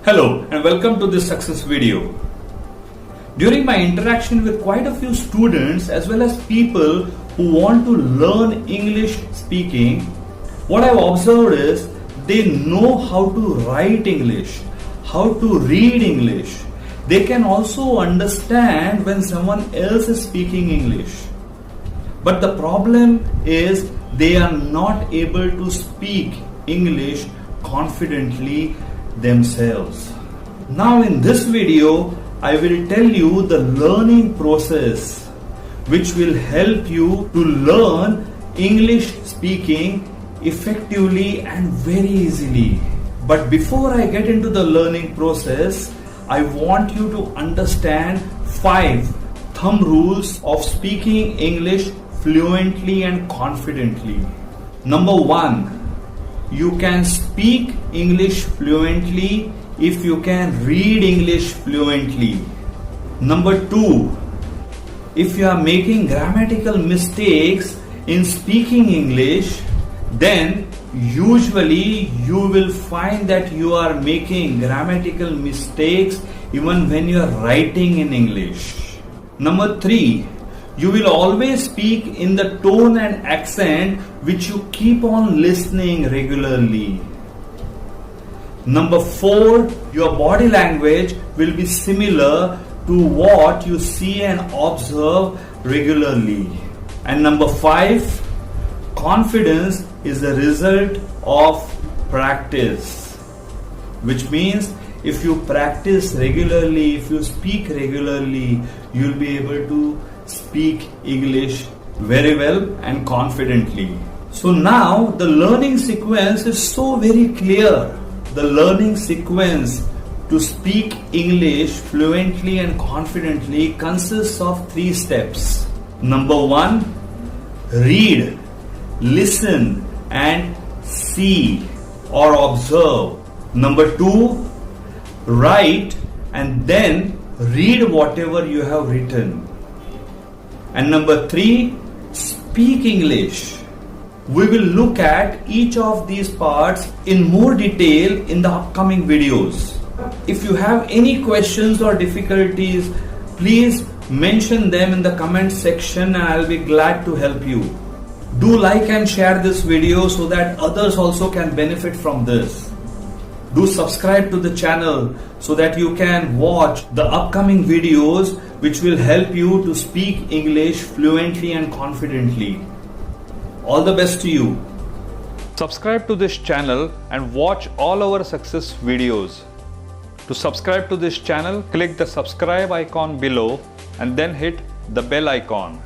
Hello and welcome to this success video. During my interaction with quite a few students as well as people who want to learn English speaking, what I've observed is they know how to write English, how to read English. They can also understand when someone else is speaking English. But the problem is they are not able to speak English confidently themselves. Now in this video, I will tell you the learning process which will help you to learn English speaking effectively and very easily. But before I get into the learning process, I want you to understand 5 thumb rules of speaking English fluently and confidently. Number 1. You can speak English fluently if you can read English fluently. Number 2. If you are making grammatical mistakes in speaking English, then usually you will find that you are making grammatical mistakes even when you are writing in English. Number 3. You will always speak in the tone and accent which you keep on listening regularly. Number 4, your body language will be similar to what you see and observe regularly. And number 5, confidence is the result of practice, which means if you practice regularly, if you speak regularly, you will be able to speak English very well and confidently. So now the learning sequence is so very clear. The learning sequence to speak English fluently and confidently consists of 3 steps. Number 1, read, listen and see or observe. Number 2, write and then read whatever you have written. And number 3, speak English. We will look at each of these parts in more detail in the upcoming videos. If you have any questions or difficulties, please mention them in the comment section and I'll be glad to help you. Do like and share this video so that others also can benefit from this. Do subscribe to the channel so that you can watch the upcoming videos which will help you to speak English fluently and confidently. All the best to you. Subscribe to this channel and watch all our success videos. To subscribe to this channel, click the subscribe icon below and then hit the bell icon.